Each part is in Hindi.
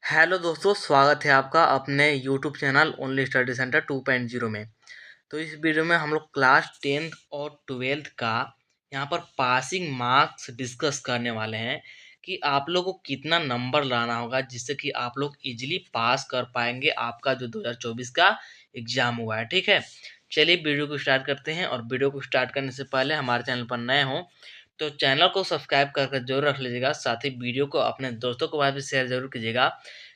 हेलो दोस्तों, स्वागत है आपका अपने YouTube channel only study centre 2.0 में। तो इस वीडियो में हम लोग क्लास 10th और 12th का यहाँ पर पासिंग मार्क्स डिस्कस करने वाले हैं कि आप लोगों को कितना नंबर लाना होगा जिससे कि आप लोग इजीली पास कर पाएंगे आपका जो 2024 का एग्जाम हुआ है। ठीक है, चलिए वीडियो को स्टार्ट करते हैं। और वीडियो को स्टार्ट करने से पहले हमारे चैनल पर नए हों तो चैनल को सब्सक्राइब कर जरूर रख लीजिएगा। साथ ही वीडियो को अपने दोस्तों के पास भी शेयर जरूर कीजिएगा,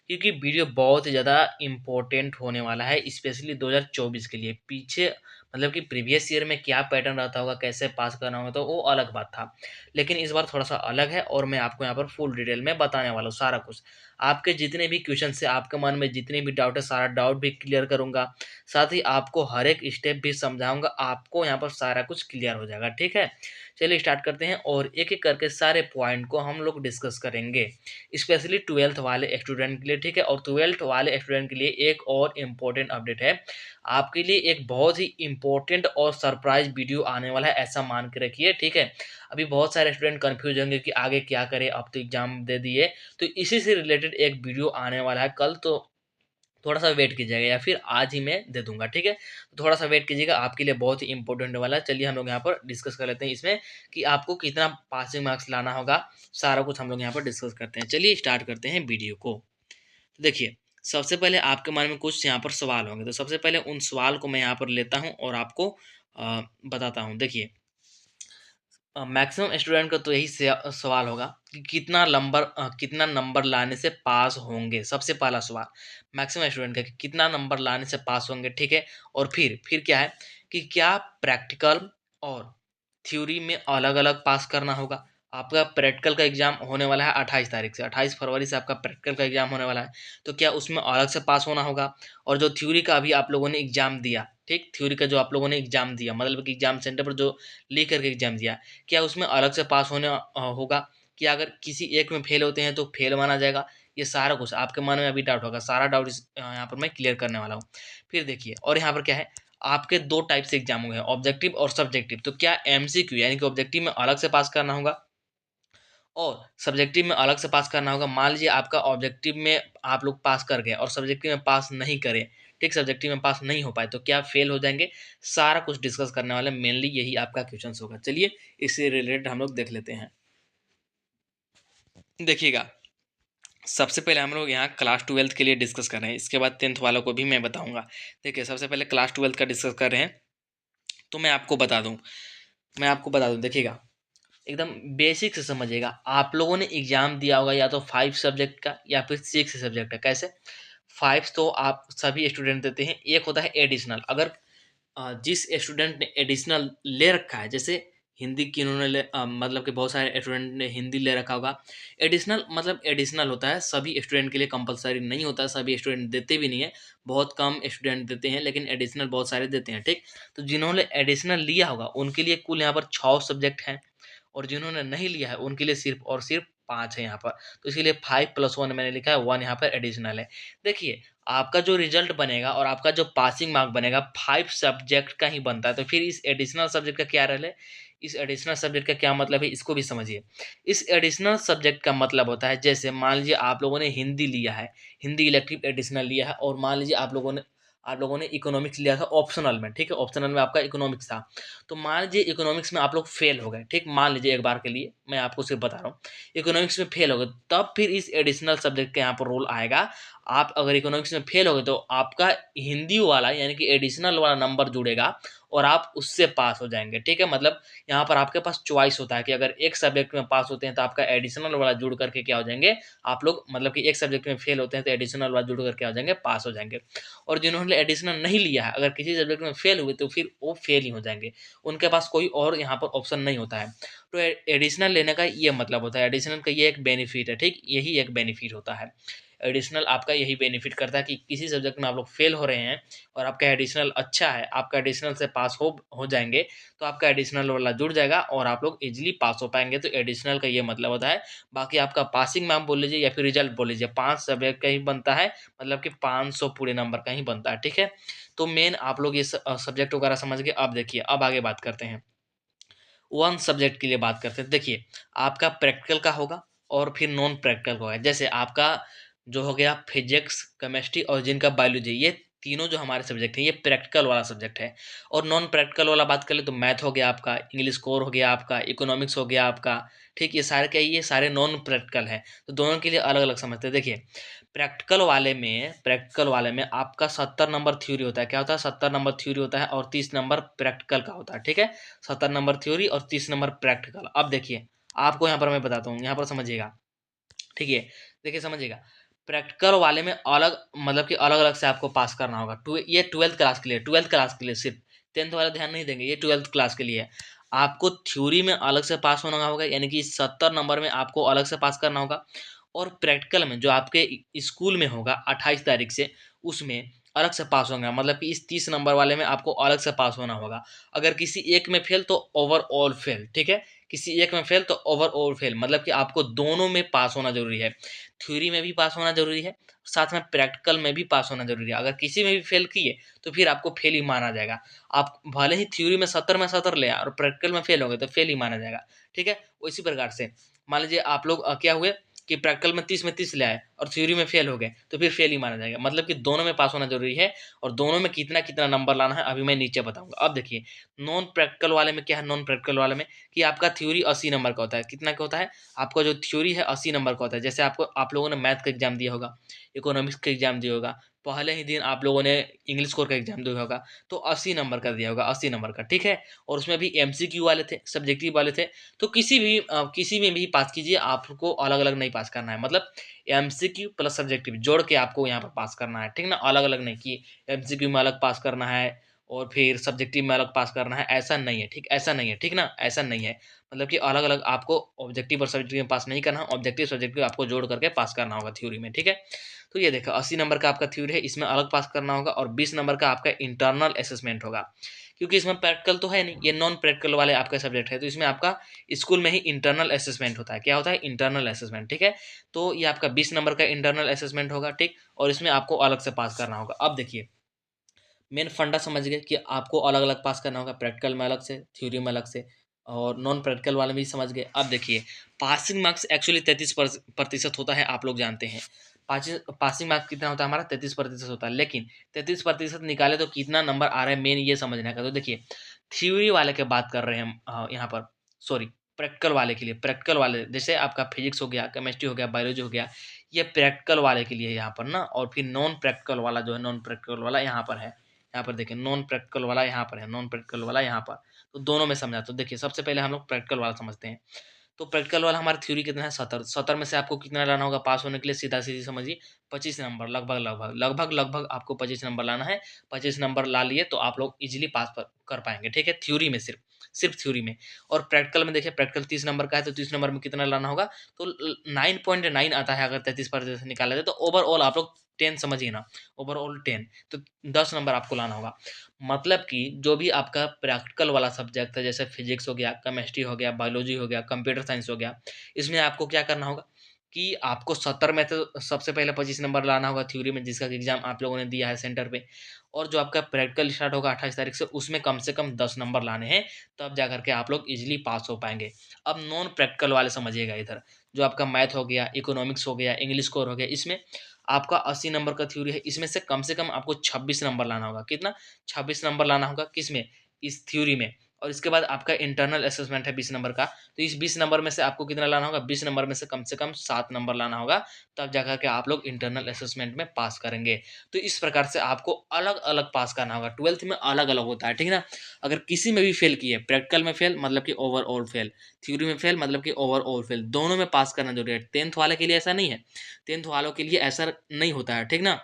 क्योंकि वीडियो बहुत ही ज़्यादा इम्पोर्टेंट होने वाला है, स्पेशली 2024 के लिए। पीछे मतलब कि प्रीवियस ईयर में क्या पैटर्न रहता होगा, कैसे पास करना होगा, तो वो अलग बात था। लेकिन इस बार थोड़ा सा अलग है और मैं आपको यहाँ पर फुल डिटेल में बताने वाला हूँ सारा कुछ। आपके जितने भी क्वेश्चन से आपके मन में जितने भी डाउट है, सारा डाउट भी क्लियर करूंगा। साथ ही आपको हर एक स्टेप भी समझाऊंगा, आपको यहाँ पर सारा कुछ क्लियर हो जाएगा। ठीक है, चलिए स्टार्ट करते हैं और एक एक करके सारे पॉइंट को हम लोग डिस्कस करेंगे, स्पेशली 12th वाले स्टूडेंट के लिए। ठीक है, और 12th वाले स्टूडेंट के लिए एक और इम्पोर्टेंट अपडेट है। आपके लिए एक बहुत ही इम्पोर्टेंट और सरप्राइज वीडियो आने वाला है, ऐसा मान के रखिए। ठीक है, अभी बहुत सारे स्टूडेंट कंफ्यूज होंगे कि आगे क्या करें, अब तो एग्जाम दे दिए। तो इसी से रिलेटेड एक वीडियो आने वाला है कल, तो थोड़ा सा वेट कीजिएगा या फिर आज ही मैं दे दूंगा। ठीक है, तो थोड़ा सा वेट कीजिएगा, आपके लिए बहुत ही इंपॉर्टेंट वाला है। चलिए हम लोग यहाँ पर डिस्कस कर लेते हैं इसमें कि आपको कितना पासिंग मार्क्स लाना होगा। सारा कुछ हम लोग यहाँ पर डिस्कस करते हैं। चलिए स्टार्ट करते हैं वीडियो को। तो देखिए, सबसे पहले आपके मन में कुछ यहाँ पर सवाल होंगे, तो सबसे पहले उन सवाल को मैं यहाँ पर लेता हूँ और आपको बताता हूँ। देखिए, मैक्सिमम स्टूडेंट का तो यही सवाल होगा कि कितना नंबर लाने से पास होंगे। सबसे पहला सवाल मैक्सिमम स्टूडेंट का कि कितना नंबर लाने से पास होंगे। ठीक है, और फिर क्या है कि क्या प्रैक्टिकल और थ्योरी में अलग अलग पास करना होगा। आपका प्रैक्टिकल का एग्जाम होने वाला है 28 तारीख से, 28 फरवरी से आपका प्रैक्टिकल का एग्जाम होने वाला है। तो क्या उसमें अलग से पास होना होगा। और जो थ्योरी का अभी आप लोगों ने एग्जाम दिया, ठीक, थ्योरी का जो आप लोगों ने एग्जाम दिया, मतलब कि एग्जाम सेंटर पर जो लिख करके एग्जाम दिया, क्या उसमें अलग से पास होने होगा। कि अगर किसी एक में फेल होते हैं तो फेल माना जाएगा। ये सारा कुछ आपके मन में अभी डाउट होगा, सारा डाउट यहाँ पर मैं क्लियर करने वाला हूँ। फिर देखिए, और यहाँ पर क्या है, आपके दो टाइप से एग्जाम हुए हैं, ऑब्जेक्टिव और सब्जेक्टिव। तो क्या एमसीक्यू यानी कि ऑब्जेक्टिव में अलग से पास करना होगा और सब्जेक्टिव में अलग से पास करना होगा। मान लीजिए आपका ऑब्जेक्टिव में आप लोग पास कर गए और सब्जेक्टिव में पास नहीं करें, ठीक, सब्जेक्टिव में पास नहीं हो पाए, तो क्या फेल हो जाएंगे। सारा कुछ डिस्कस करने वाले, मेनली यही आपका क्वेश्चन होगा। चलिए इससे रिलेटेड हम लोग देख लेते हैं। देखिएगा, सबसे पहले हम लोग यहाँ क्लास 12th के लिए डिस्कस कर रहे हैं, इसके बाद 10th वालों को भी मैं बताऊंगा। देखिए, सबसे पहले क्लास 12th का डिस्कस कर रहे हैं, तो मैं आपको बता दूं। देखिएगा, एकदम बेसिक से समझिएगा। आप लोगों ने एग्जाम दिया होगा या तो 5 सब्जेक्ट का या फिर 6 सब्जेक्ट का। कैसे 5 तो आप सभी स्टूडेंट देते हैं, एक होता है एडिशनल। अगर जिस स्टूडेंट ने एडिशनल ले रखा है, जैसे हिंदी की उन्होंने मतलब कि बहुत सारे स्टूडेंट ने हिंदी ले रखा होगा। एडिशनल मतलब एडिशनल होता है, सभी स्टूडेंट के लिए कंपलसरी नहीं होता है, सभी स्टूडेंट देते भी नहीं है। बहुत कम स्टूडेंट देते हैं, लेकिन एडिशनल बहुत सारे देते हैं। ठीक, तो जिन्होंने एडिशनल लिया होगा उनके लिए कुल यहाँ पर 6 सब्जेक्ट हैं, और जिन्होंने नहीं लिया है उनके लिए सिर्फ और सिर्फ 5 है यहाँ पर। तो इसीलिए 5+1 मैंने लिखा है, 1 यहाँ पर एडिशनल है। देखिए, आपका जो रिजल्ट बनेगा और आपका जो पासिंग मार्क बनेगा 5 सब्जेक्ट का ही बनता है। तो फिर इस एडिशनल सब्जेक्ट का क्या रहे, इस एडिशनल सब्जेक्ट का क्या मतलब है, इसको भी समझिए। इस एडिशनल सब्जेक्ट का मतलब होता है, जैसे मान लीजिए आप लोगों ने हिंदी लिया है, हिंदी इलेक्टिव एडिशनल लिया है, और मान लीजिए आप लोगों ने इकोनॉमिक्स लिया था ऑप्शनल में। ठीक है, ऑप्शनल में आपका इकोनॉमिक्स था। तो मान लीजिए इकोनॉमिक्स में आप लोग फेल हो गए। ठीक, मान लीजिए एक बार के लिए मैं आपको सिर्फ बता रहा हूँ, इकोनॉमिक्स में फेल हो गए, तब फिर इस एडिशनल सब्जेक्ट का यहाँ पर रोल आएगा। आप अगर इकोनॉमिक्स में फेल हो गए तो आपका हिंदी वाला यानी कि एडिशनल वाला नंबर जुड़ेगा और आप उससे पास हो जाएंगे। ठीक है, मतलब यहाँ पर आपके पास चॉइस होता है कि अगर एक सब्जेक्ट में पास होते हैं तो आपका एडिशनल वाला जुड़ करके क्या हो जाएंगे आप लोग, मतलब कि एक सब्जेक्ट में फेल होते हैं तो एडिशनल वाला जुड़ करके आ जाएंगे, पास हो जाएंगे। और जिन्होंने एडिशनल नहीं लिया है, अगर किसी सब्जेक्ट में फेल हुए तो फिर वो फेल ही हो जाएंगे, उनके पास कोई और यहाँ पर ऑप्शन नहीं होता है। तो एडिशनल लेने का ये मतलब होता है, एडिशनल का ये एक बेनिफिट है। ठीक, यही एक बेनिफिट होता है। एडिशनल आपका यही बेनिफिट करता है कि किसी सब्जेक्ट में आप लोग फेल हो रहे हैं और आपका एडिशनल अच्छा है, आपका एडिशनल से पास हो जाएंगे, तो आपका एडिशनल वाला जुड़ जाएगा और आप लोग इजीली पास हो पाएंगे। तो एडिशनल का ये मतलब होता है। बाकी आपका पासिंग मार्क बोल लीजिए या फिर रिजल्ट बोल लीजिए, 5 सब्जेक्ट का ही बनता है, मतलब कि 500 पूरे नंबर का ही बनता है। ठीक है, तो मेन आप लोग ये सब्जेक्ट वगैरह समझ के अब देखिए, अब आगे बात करते हैं। वन सब्जेक्ट के लिए बात करते हैं। देखिए, आपका प्रैक्टिकल का होगा और फिर नॉन प्रैक्टिकल का होगा। जैसे आपका जो हो गया फिजिक्स, केमिस्ट्री और जिनका बायोलॉजी, ये तीनों जो हमारे सब्जेक्ट हैं ये प्रैक्टिकल वाला सब्जेक्ट है। और नॉन प्रैक्टिकल वाला बात करें तो मैथ हो गया आपका, इंग्लिश कोर हो गया आपका, इकोनॉमिक्स हो गया आपका। ठीक, ये सारे क्या है, ये सारे नॉन प्रैक्टिकल हैं। तो दोनों के लिए अलग अलग समझते हैं। देखिए प्रैक्टिकल वाले में आपका 70 नंबर थ्योरी होता है। क्या होता है? 70 नंबर थ्योरी होता है और 30 नंबर प्रैक्टिकल का होता है। ठीक है, 70 नंबर थ्योरी और 30 नंबर प्रैक्टिकल। अब देखिए आपको यहाँ पर मैं बताता हूँ, यहाँ पर समझिएगा। ठीक है, देखिए समझिएगा, प्रैक्टिकल वाले में अलग मतलब कि अलग अलग से आपको पास करना होगा। ये ट्वेल्थ क्लास के लिए, सिर्फ टेंथ वाला ध्यान नहीं देंगे, ये ट्वेल्थ क्लास के लिए है। आपको थ्योरी में अलग से पास होना होगा, यानी कि 70 नंबर में आपको अलग से पास करना होगा। और प्रैक्टिकल में जो आपके स्कूल में होगा 28 तारीख से, उसमें अलग से पास होगा। मतलब कि इस 30 नंबर वाले में आपको अलग से पास होना होगा। अगर किसी एक में फेल तो ओवरऑल फेल। ठीक है, किसी एक में फेल तो ओवरऑल फेल, मतलब कि आपको दोनों में पास होना जरूरी है। थ्योरी में भी पास होना जरूरी है, साथ में प्रैक्टिकल में भी पास होना जरूरी है। अगर किसी में भी फेल किए तो फिर आपको फेल ही माना जाएगा। आप भले ही थ्योरी में 70 ले आए और प्रैक्टिकल में फेल हो गए तो फेल ही माना जाएगा। ठीक है, उसी प्रकार से मान लीजिए आप लोग क्या हुए कि प्रैक्टिकल में 30 ले आए और थ्योरी में फेल हो गए तो फिर फेल ही माना जाएगा। मतलब कि दोनों में पास होना जरूरी है। और दोनों में कितना कितना नंबर लाना है अभी मैं नीचे बताऊंगा। अब देखिए नॉन प्रैक्टिकल वाले में क्या है, नॉन प्रैक्टिकल वाले में कि आपका थ्योरी 80 नंबर का होता है। कितना का होता है? आपका जो थ्योरी है 80 नंबर का होता है। जैसे आपको आप लोगों ने मैथ का एग्जाम दिया होगा, इकोनॉमिक्स का एग्जाम दिया होगा, पहले ही दिन आप लोगों ने इंग्लिश कोर का एग्जाम दिया होगा, तो 80 नंबर का दिया होगा, 80 नंबर का। ठीक है, और उसमें भी एमसीक्यू वाले थे, सब्जेक्टिव वाले थे। तो किसी में भी पास कीजिए, आपको अलग अलग नहीं पास करना है। मतलब एमसीक्यू प्लस सब्जेक्टिव जोड़ के आपको यहाँ पर पास करना है। ठीक ना, अलग अलग नहीं कि एमसीक्यू में अलग पास करना है और फिर सब्जेक्टिव में अलग पास करना है, ऐसा नहीं है। ठीक, ऐसा नहीं है। ठीक ना, ऐसा नहीं है। मतलब कि अलग अलग आपको ऑब्जेक्टिव और सब्जेक्टिव में पास नहीं करना, ऑब्जेक्टिव सब्जेक्टिव आपको जोड़ करके पास करना होगा थ्योरी में। ठीक है, तो ये देखो 80 नंबर का आपका थ्योरी है, इसमें अलग पास करना होगा। और 20 नंबर का आपका इंटरनल असेसमेंट होगा, क्योंकि इसमें प्रैक्टिकल तो है नहीं, ये नॉन प्रैक्टिकल वाले आपका सब्जेक्ट है। तो इसमें आपका स्कूल में ही इंटरनल असेसमेंट होता है। क्या होता है? Internal assessment. ठीक है, तो ये आपका 20 नंबर का इंटरनल असेसमेंट होगा। ठीक, और इसमें आपको अलग से पास करना होगा। अब देखिए मेन फंडा समझ गए कि आपको अलग अलग पास करना होगा, प्रैक्टिकल में अलग से, थ्योरी में अलग से, और नॉन प्रैक्टिकल वाले भी समझ गए। अब देखिए पासिंग मार्क्स एक्चुअली 33% होता है, आप लोग जानते हैं। पासिंग मार्क्स कितना होता है हमारा? 33% होता है। लेकिन 33% निकाले तो कितना नंबर आ रहा है, मेन ये समझने का। तो देखिए थ्योरी वाले की बात कर रहे हैं हम यहाँ पर, सॉरी प्रैक्टिकल वाले के लिए। प्रैक्टिकल वाले जैसे आपका फिजिक्स हो गया, केमिस्ट्री हो गया, बायोलॉजी हो गया, ये प्रैक्टिकल वाले के लिए यहाँ पर ना। और फिर नॉन प्रैक्टिकल वाला जो है, नॉन प्रैक्टिकल वाला यहाँ पर है। यहाँ पर देखिए नॉन प्रैक्टिकल वाला यहाँ पर है, नॉन प्रैक्टिकल वाला यहाँ पर। तो दोनों में समझा। तो देखिए सबसे पहले हम लोग प्रैक्टिकल वाला समझते हैं। तो प्रैक्टिकल वाला हमारा थ्योरी कितना है? 70। में से आपको कितना लाना होगा पास होने के लिए? सीधा सीधी समझिए, 25 नंबर, लगभग आपको 25 नंबर लाना है। 25 नंबर ला लिए तो आप लोग इजीली पास कर पाएंगे। ठीक है, थ्योरी में सिर्फ थ्योरी में। और प्रैक्टिकल में देखिए प्रैक्टिकल 30 नंबर का है, तो 30 नंबर में कितना लाना होगा? तो 9.9 आता है, अगर 33% निकाला जाए तो। ओवरऑल आप लोग 10 समझिए ना, ओवरऑल 10। तो 10 नंबर आपको लाना होगा। मतलब कि जो भी आपका प्रैक्टिकल वाला सब्जेक्ट है, जैसे फिजिक्स हो गया, केमिस्ट्री हो गया, बायोलॉजी हो गया, कंप्यूटर साइंस हो गया, इसमें आपको क्या करना होगा कि आपको 70 में तो सबसे पहले 25 नंबर लाना होगा थ्योरी में, जिसका एग्जाम आप लोगों ने दिया है सेंटर पे। और जो आपका प्रैक्टिकल स्टार्ट होगा 28 तारीख से, उसमें कम से कम 10 नंबर लाने हैं, तब जा करके आप लोग इजिली पास हो पाएंगे। अब नॉन प्रैक्टिकल वाले समझिएगा इधर, जो आपका मैथ हो गया, इकोनॉमिक्स हो गया, इंग्लिश कोर हो गया, इसमें आपका 80 नंबर का थ्योरी है। इसमें से कम आपको 26 नंबर लाना होगा। कितना? 26 नंबर लाना होगा। किसमें? इस थ्योरी में। और इसके बाद आपका इंटरनल असेसमेंट है 20 नंबर का। तो इस 20 नंबर में से आपको कितना लाना होगा? 20 नंबर में से कम 7 नंबर लाना होगा, तब जाकर के आप लोग इंटरनल असेसमेंट में पास करेंगे। तो इस प्रकार से आपको अलग अलग पास करना होगा। ट्वेल्थ में अलग अलग होता है, ठीक है ना। अगर किसी में भी फेल किए, प्रैक्टिकल में फेल मतलब कि ओवरऑल फेल, थ्योरी में फेल मतलब कि ओवरऑल फेल, दोनों में पास करना जरूरी है। टेंथ वाले के लिए ऐसा नहीं है, टेंथ वालों के लिए ऐसा नहीं होता है, ठीक ना।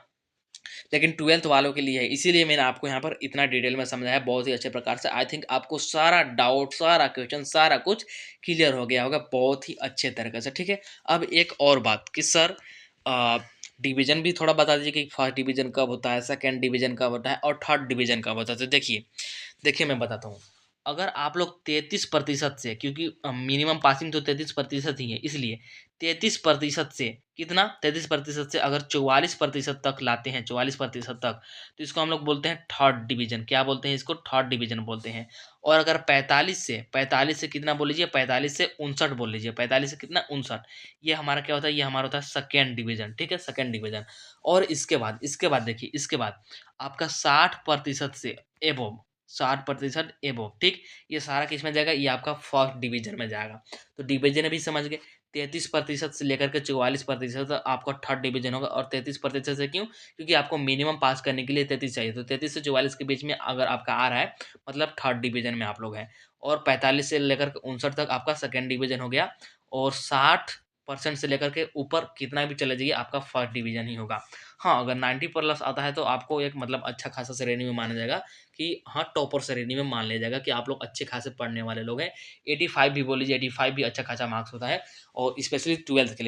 लेकिन ट्वेल्थ वालों के लिए है, इसीलिए मैंने आपको यहाँ पर इतना डिटेल में समझाया, बहुत ही अच्छे प्रकार से। आई थिंक आपको सारा डाउट, सारा क्वेश्चन, सारा कुछ क्लियर हो गया होगा बहुत ही अच्छे तरीके से, ठीक है। अब एक और बात कि सर डिवीजन भी थोड़ा बता दीजिए कि फर्स्ट डिवीजन कब होता है, सेकंड डिवीजन कब होता है और थर्ड डिवीजन कब होता है। तो देखिए देखिए मैं बताता हूँ। अगर आप लोग 33% से, क्योंकि मिनिमम पासिंग तो 33% ही है, इसलिए 33% से कितना, 33% से अगर 44% तक लाते हैं, 44% तक, तो इसको हम लोग बोलते हैं थर्ड डिवीजन। क्या बोलते हैं इसको? थर्ड डिवीजन बोलते हैं। और अगर 45 से कितना बोल लीजिए, 45 से 59 बोल लीजिए, 45 से कितना, 59, ये हमारा क्या होता है, ये हमारा होता है सेकेंड डिवीजन। ठीक है, सेकेंड डिवीजन। और इसके बाद देखिए, इसके बाद आपका 60% से एबोव, 60% एबोव, ठीक, ये सारा किस में जाएगा, ये आपका फर्स्ट डिवीजन में जाएगा। तो डिवीजन भी समझ गए। 33% से लेकर के 44% तक आपका थर्ड डिवीजन होगा। और 33% से क्यों? क्योंकि आपको मिनिमम पास करने के लिए 33 चाहिए, तो 33 से 44 के बीच में अगर आपका आ रहा है, मतलब थर्ड डिवीजन में आप लोग हैं। और 45 से लेकर के 59 तक आपका सेकेंड डिवीजन हो गया। और 60% से लेकर के ऊपर कितना भी चले जाइए, आपका फर्स्ट डिवीजन ही होगा। हाँ, अगर 90 प्लस आता है तो आपको एक मतलब अच्छा खासा श्रेणी में माना जाएगा, कि हाँ, टॉपर श्रेणी में मान लिया जाएगा कि आप लोग अच्छे खासे पढ़ने वाले लोग हैं। 85 भी बोल लीजिए, 85 भी अच्छा खासा मार्क्स होता है। और स्पेशली ट्वेल्थ के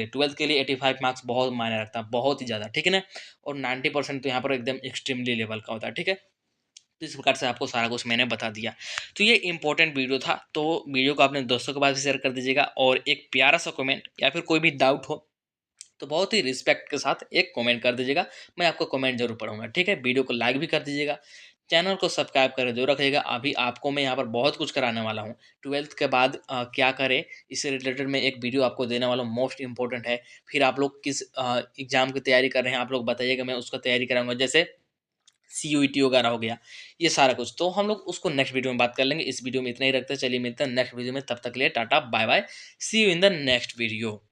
लिए 85 मार्क्स बहुत मायने रखता है, बहुत ही ज़्यादा, ठीक है ना। और 90% तो यहाँ पर एकदम एक्सट्रीमली लेवल का होता है, ठीक है। तो इस प्रकार से आपको सारा कुछ मैंने बता दिया। तो ये इंपॉर्टेंट वीडियो था, तो वीडियो को अपने दोस्तों के पास भी शेयर कर दीजिएगा। और एक प्यारा सा कमेंट या फिर कोई भी डाउट हो तो बहुत ही रिस्पेक्ट के साथ एक कमेंट कर दीजिएगा, मैं आपको कमेंट जरूर पढ़ूंगा, ठीक है। वीडियो को लाइक भी कर दीजिएगा, चैनल को सब्सक्राइब कर जरूर रखिएगा। अभी आपको मैं यहाँ पर बहुत कुछ कराने वाला हूँ। ट्वेल्थ के बाद क्या करें, इससे रिलेटेड मैं एक वीडियो आपको देने वाला हूँ, मोस्ट इंपॉर्टेंट है। फिर आप लोग किस एग्जाम की तैयारी कर रहे हैं, आप लोग बताइएगा, मैं उसका तैयारी कराऊंगा। जैसे CUET वगैरह हो गया, ये सारा कुछ तो हम लोग उसको नेक्स्ट वीडियो में बात कर लेंगे। इस वीडियो में इतना ही रखते हैं, चलिए मिलते हैं नेक्स्ट वीडियो में, तब तक के लिए tata bye bye, see you in the next video.